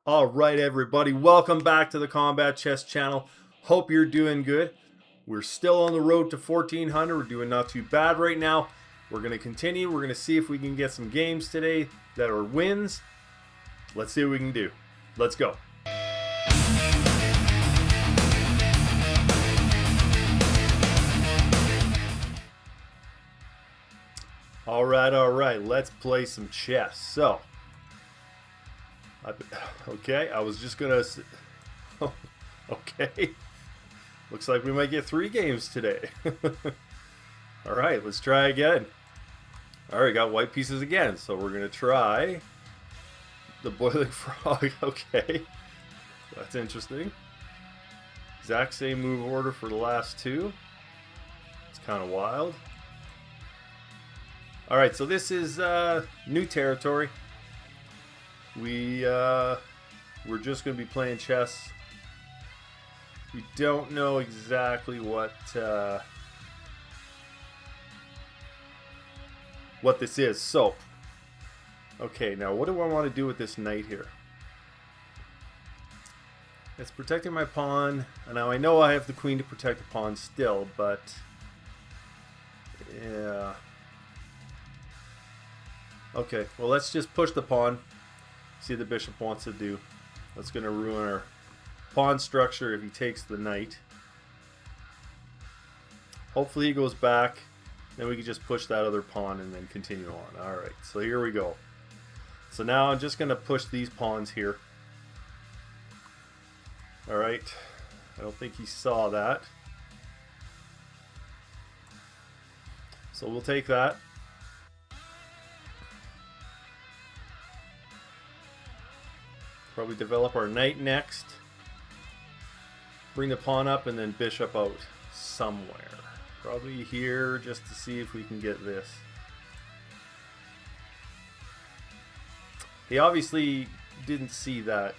All right, everybody, welcome back to the Combat Chess channel. Hope you're doing good. We're still on the road to 1400. We're doing not too bad right now. We're going to continue. We're going to see if we can get some games today that are wins. Let's see what we can do. Let's go. All right. Let's play some chess. So, okay, I was just going to... Okay. Looks like we might get 3 games today. All right, let's try again. All right, got white pieces again. So we're going to try the boiling frog. Okay. That's interesting. Exact same move order for the last 2. It's kind of wild. All right, so this is new territory. We're just going to be playing chess. We don't know exactly what this is. So, okay, now what do I want to do with this knight here? It's protecting my pawn. Now I know I have the queen to protect the pawn still, but yeah. Okay, well let's just push the pawn. See what the bishop wants to do. That's going to ruin our pawn structure if he takes the knight. Hopefully he goes back. Then we can just push that other pawn and then continue on. Alright, so here we go. So now I'm just going to push these pawns here. Alright, I don't think he saw that. So we'll take that. Probably develop our knight next. Bring the pawn up and then bishop out somewhere. Probably here just to see if we can get this. He obviously didn't see that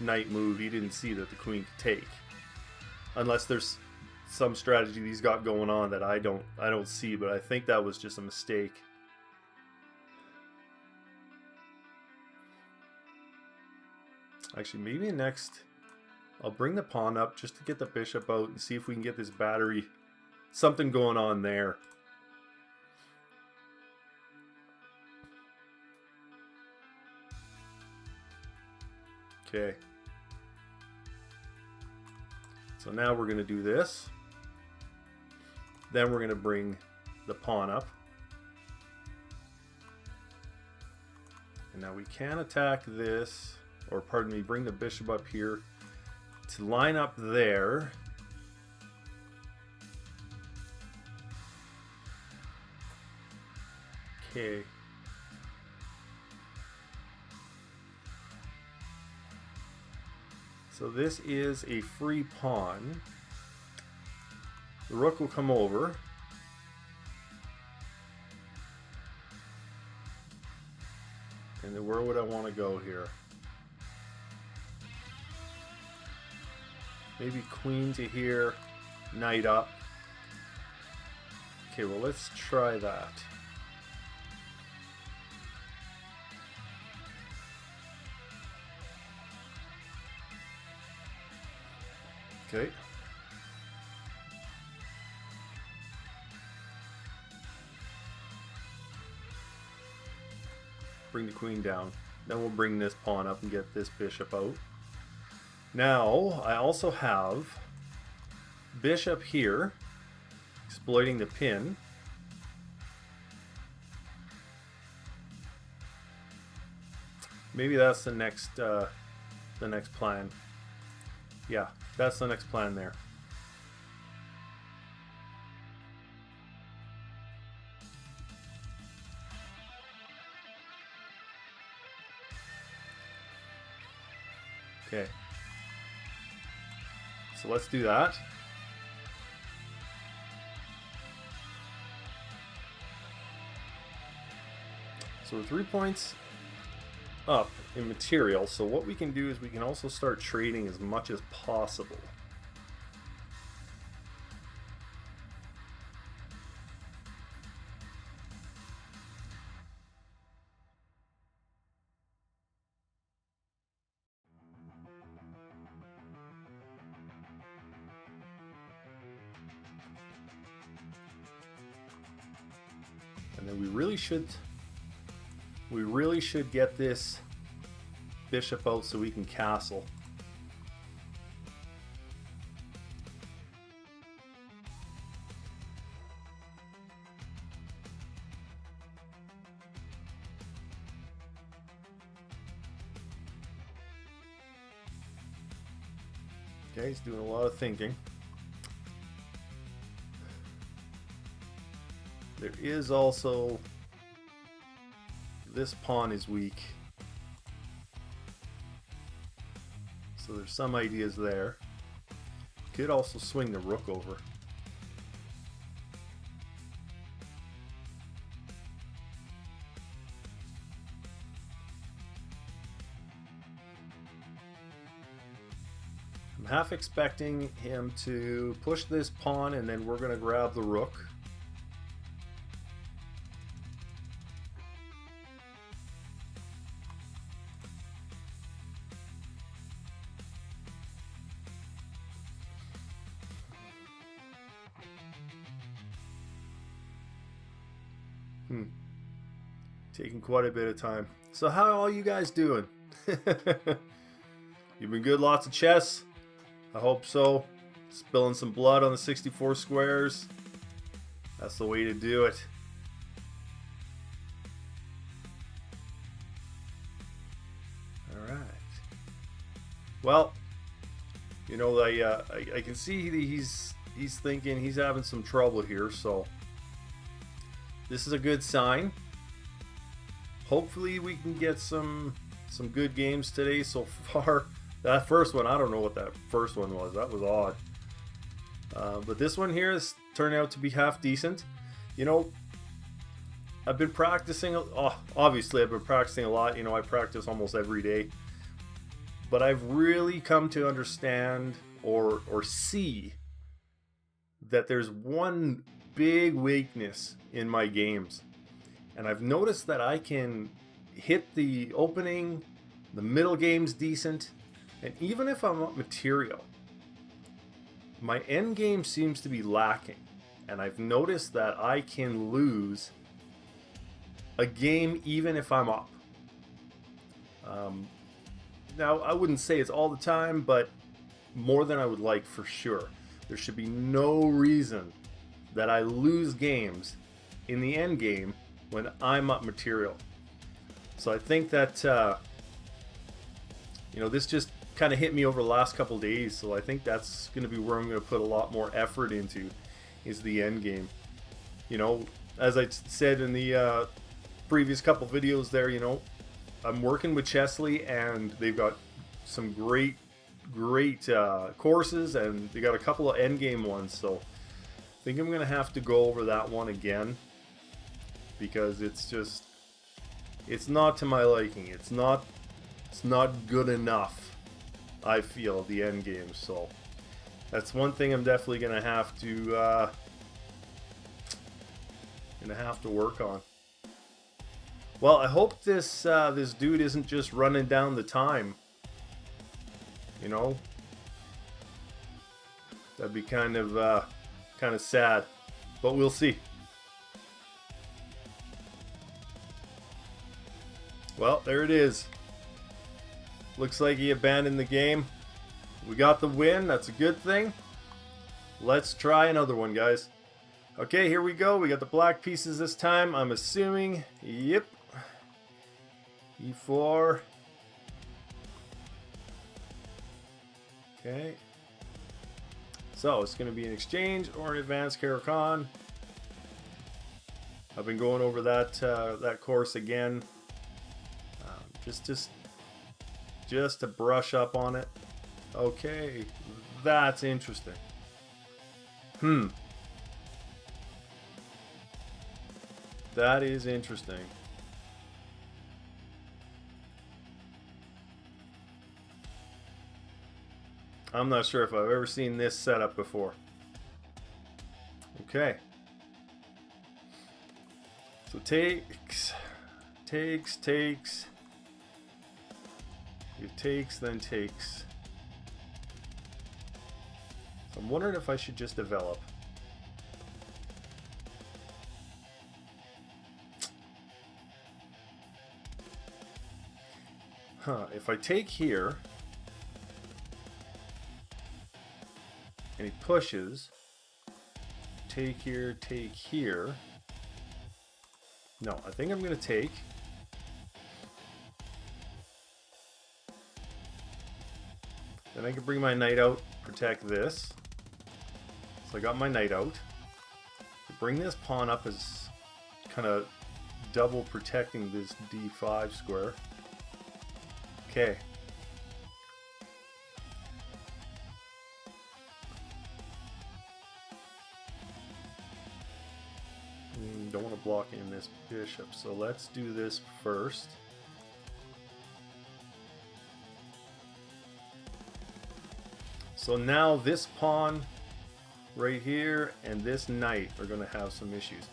knight move. He didn't see that the queen could take. Unless there's some strategy he's got going on that I don't see, but I think that was just a mistake. Actually, maybe next I'll bring the pawn up just to get the bishop out and see if we can get this battery, something going on there. Okay. So now we're going to do this. Then we're going to bring the pawn up. And now we can attack this, or pardon me, bring the bishop up here to line up there. Okay. So this is a free pawn. The rook will come over. And then where would I want to go here? Maybe queen to here, knight up. Okay, well let's try that. Okay. Bring the queen down. Then we'll bring this pawn up and get this bishop out. Now, I also have bishop here, exploiting the pin. Maybe that's the next plan. Yeah, that's the next plan there. Okay. So let's do that. So we're 3 points up in material. So what we can do is we can also start trading as much as possible. And then we really should get this bishop out so we can castle. Okay, he's doing a lot of thinking. There is also, this pawn is weak, so there's some ideas there. Could also swing the rook over. I'm half expecting him to push this pawn and then we're going to grab the rook. Taking quite a bit of time. So how are all you guys doing? You've been good, lots of chess? I hope so. Spilling some blood on the 64 squares. That's the way to do it. Alright. Well, you know, I can see that he's thinking he's having some trouble here, so this is a good sign. Hopefully we can get some good games today so far. That first one, I don't know what that first one was. That was odd. But this one here is turning out to be half decent. You know, I've been practicing. Obviously, I've been practicing a lot. You know, I practice almost every day. But I've really come to understand or see that there's one big weakness in my games. And I've noticed that I can hit the opening, the middle game's decent, and even if I'm up material, my end game seems to be lacking. And I've noticed that I can lose a game even if I'm up. Now, I wouldn't say it's all the time, but more than I would like for sure. There should be no reason that I lose games in the end game when I'm up material. So I think that, you know, this just kind of hit me over the last couple days. So I think that's going to be where I'm going to put a lot more effort into, is the end game. You know, as I said in the previous couple videos there, you know, I'm working with Chesley and they've got some great courses, and they got a couple of end game ones. So I think I'm going to have to go over that one again, because it's not to my liking. It's not good enough, I feel, the end game. So that's one thing I'm definitely gonna have to work on. Well, I hope this dude isn't just running down the time. You know, that'd be kind of sad, but we'll see. Well, there it is. Looks like he abandoned the game. We got the win. That's a good thing. Let's try another one, guys. Okay, here we go. We got the black pieces this time, I'm assuming. Yep. E4. Okay. So, it's going to be an exchange or an advanced Caro-Kann. I've been going over that course again. Just to brush up on it. Okay, that's interesting. That is interesting. I'm not sure if I've ever seen this setup before. Okay. So takes. It takes, then takes. So I'm wondering if I should just develop. If I take here and he pushes, take here. No, I think I'm going to take. Then I can bring my knight out, protect this. So I got my knight out. Bring this pawn up as kind of double protecting this d5 square. Okay. Don't want to block in this bishop, so let's do this first. So now this pawn right here and this knight are going to have some issues.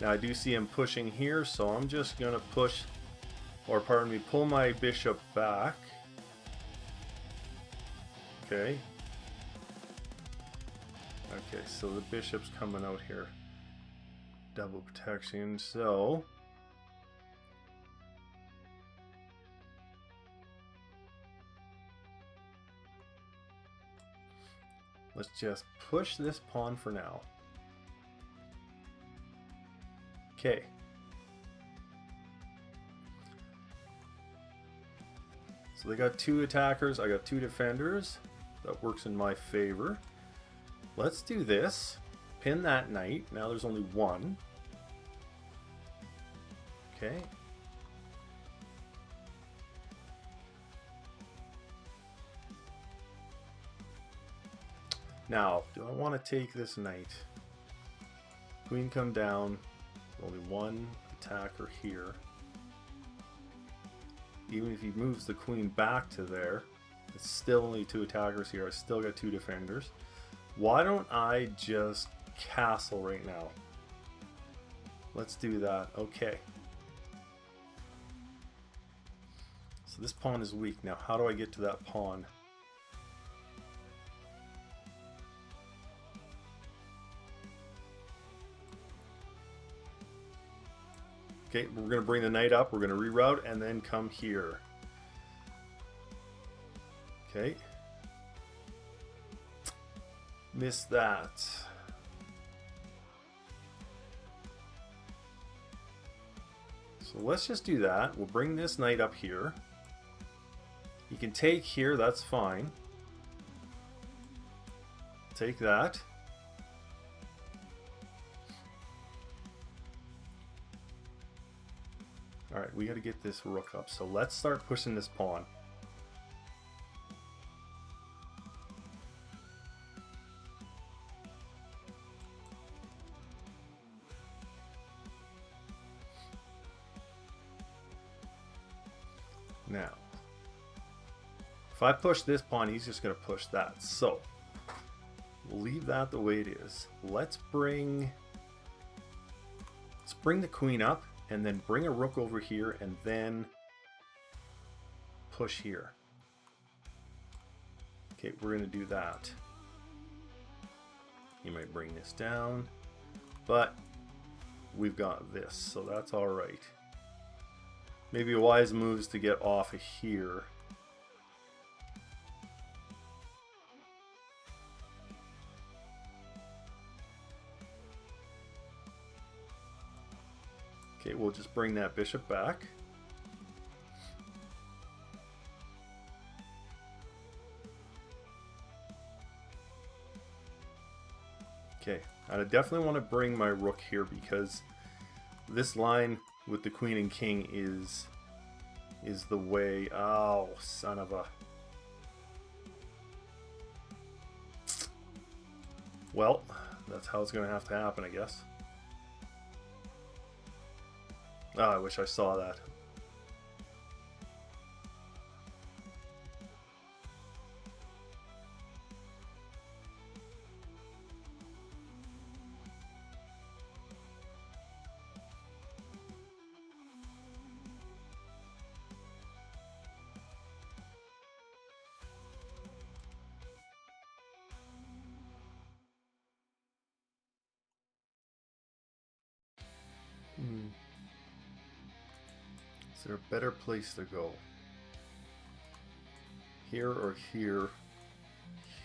Now I do see him pushing here, so I'm just going to push, or pardon me, pull my bishop back. Okay. Okay, so the bishop's coming out here. Double protection, so let's just push this pawn for now. Okay. So they got two attackers, I got two defenders. That works in my favor. Let's do this. Pin that knight. Now there's only one. Okay. Now, do I want to take this knight? Queen come down. Only one attacker here. Even if he moves the queen back to there, it's still only two attackers here. I still got two defenders. Why don't I just castle right now? Let's do that. Okay. So this pawn is weak. Now, how do I get to that pawn? Okay, we're going to bring the knight up, we're going to reroute, and then come here. Okay. Missed that. So let's just do that. We'll bring this knight up here. You can take here, that's fine. Take that. Alright, we got to get this rook up. So let's start pushing this pawn. Now, if I push this pawn, he's just going to push that. So, we'll leave that the way it is. Let's bring the queen up. And then bring a rook over here and then push here. Okay, we're going to do that. You might bring this down, but we've got this, so that's all right. Maybe a wise move is to get off of here. Okay, we'll just bring that bishop back. Okay, I definitely want to bring my rook here because this line with the queen and king is the way. Oh, son of a. Well, that's how it's going to have to happen, I guess. Oh, I wish I saw that. Is there a better place to go? Here or here.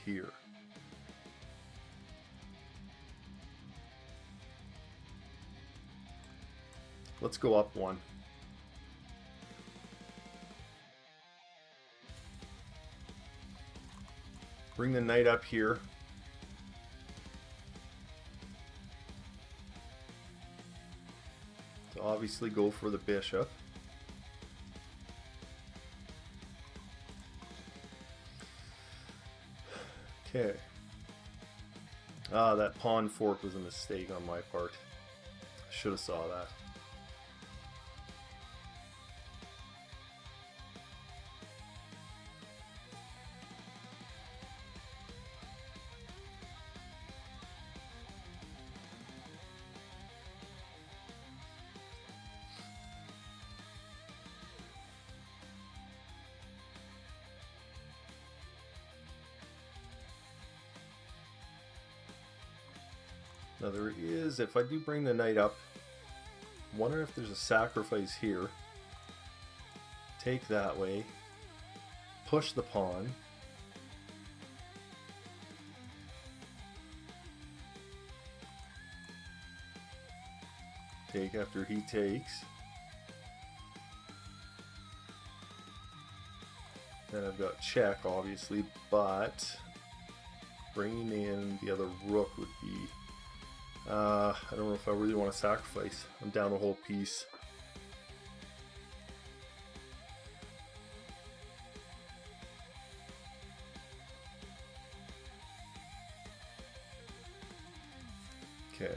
Here. Let's go up one. Bring the knight up here. So obviously go for the bishop. Okay. Ah, that pawn fork was a mistake on my part. I should have saw that. Now there is, if I do bring the knight up, wonder if there's a sacrifice here. Take that way. Push the pawn. Take after he takes. Then I've got check, obviously, but bringing in the other rook would be... I don't know if I really want to sacrifice. I'm down a whole piece. Okay.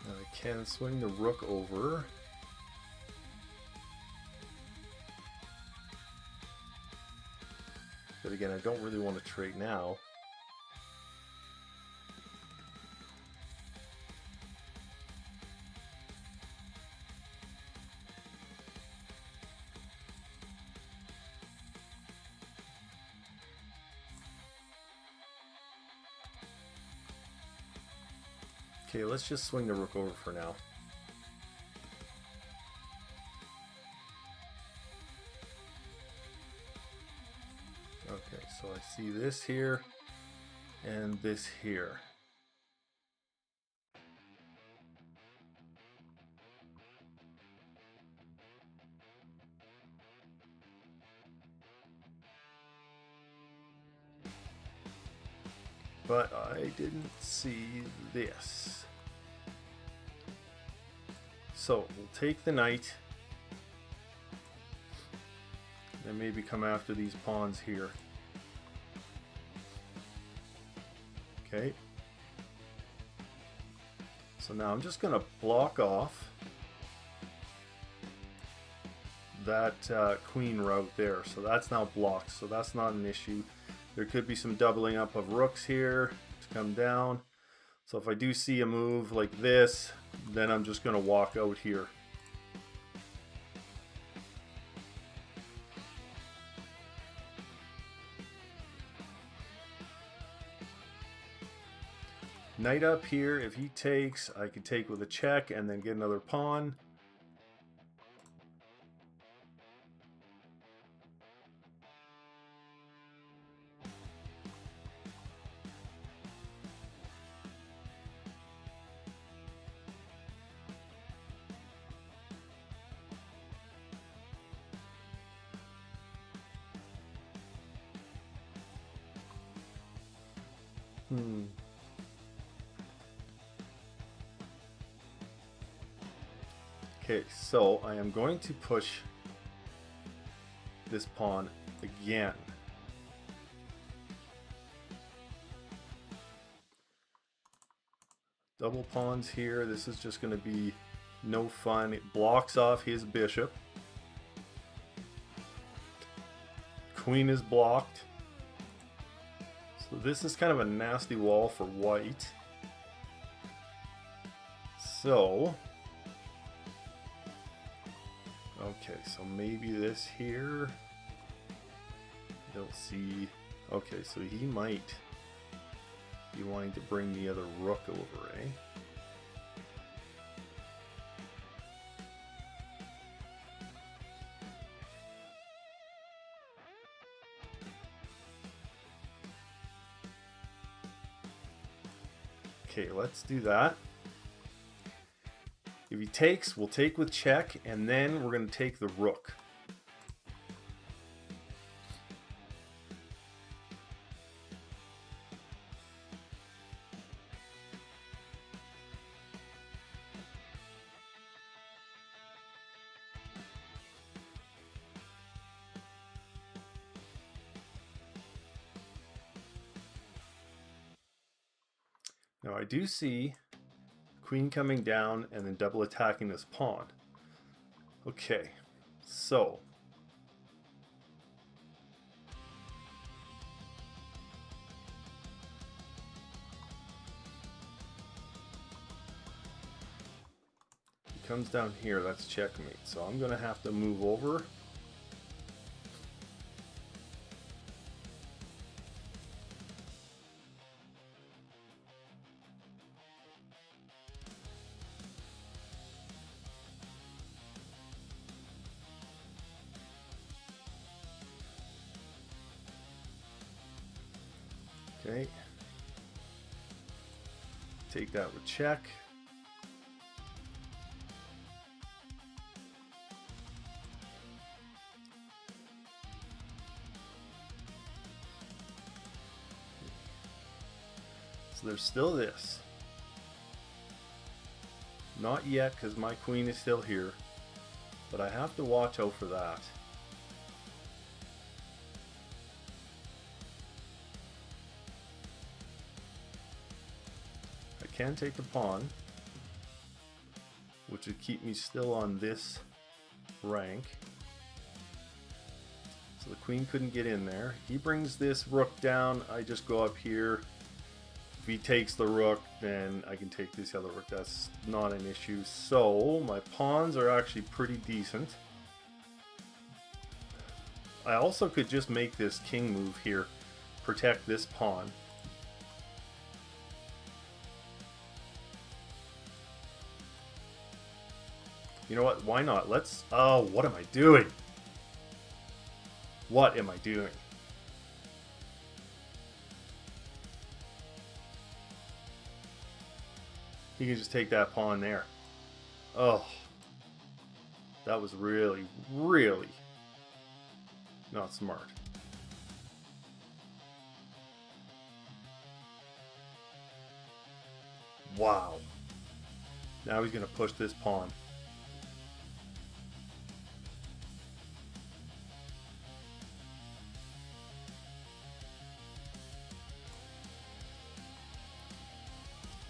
I can swing the rook over. But again, I don't really want to trade now. Okay, let's just swing the rook over for now. Okay, so I see this here and this here. But I didn't see this. So we'll take the knight. And maybe come after these pawns here. Okay. So now I'm just going to block off that queen route there. So that's now blocked. So that's not an issue. There could be some doubling up of rooks here to come down. So if I do see a move like this, then I'm just going to walk out here. Knight up here, if he takes, I could take with a check and then get another pawn. Okay, so I am going to push this pawn again. Double pawns here. This is just going to be no fun. It blocks off his bishop. Queen is blocked. So this is kind of a nasty wall for white. So Okay, so maybe this here. They'll see. Okay, so he might be wanting to bring the other rook over, eh? Okay, let's do that. If he takes, we'll take with check, and then we're going to take the rook. Now I do see queen coming down and then double attacking this pawn. Okay, so he comes down here, that's checkmate. So I'm going to have to move over. Okay, take that with check. So there's still this. Not yet, because my queen is still here, but I have to watch out for that. I can take the pawn, which would keep me still on this rank. So the queen couldn't get in there. He brings this rook down. I just go up here. If he takes the rook, then I can take this other rook. That's not an issue. So my pawns are actually pretty decent. I also could just make this king move here, protect this pawn. You know what? Why not? Let's... Oh, what am I doing? What am I doing? He can just take that pawn there. Oh. That was really, really not smart. Wow. Now he's going to push this pawn.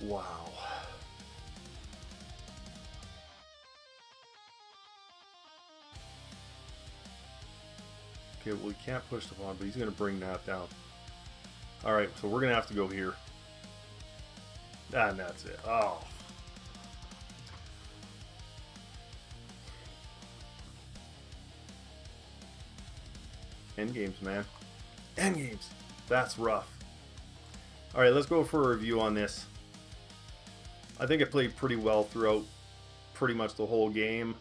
Wow. Okay, well, he can't push the pawn, but he's going to bring that down. Alright, so we're going to have to go here. And that's it. Oh. Endgames, man. Endgames. That's rough. Alright, let's go for a review on this. I think I played pretty well throughout pretty much the whole game.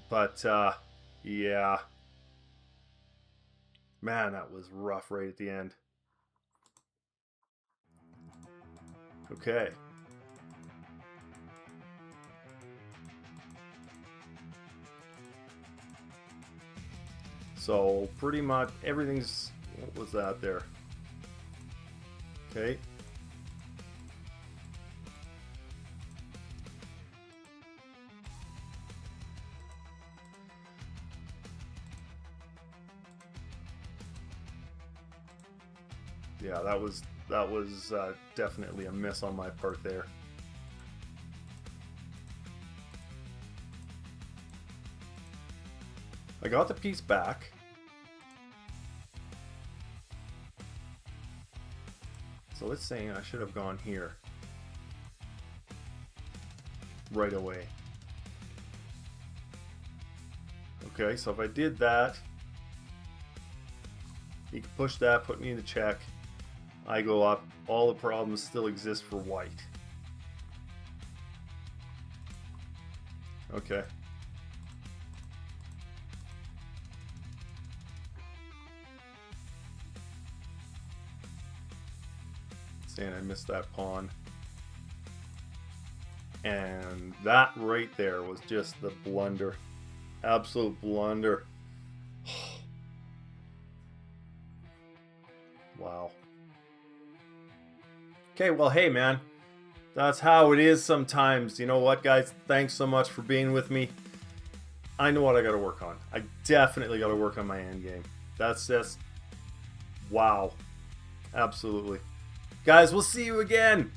But, yeah. Man, that was rough right at the end. Okay. So, pretty much everything's... What was that there? Okay. Yeah, that was definitely a miss on my part there. I got the piece back. So let's say I should have gone here right away. Okay, so if I did that, he can push that, put me in the check. I go up. All the problems still exist for white. Okay. Saying I missed that pawn. And that right there was just the blunder. Absolute blunder. Wow. Okay, well, hey, man. That's how it is sometimes. You know what, guys? Thanks so much for being with me. I know what I got to work on. I definitely got to work on my endgame. That's just... wow. Absolutely. Guys, we'll see you again.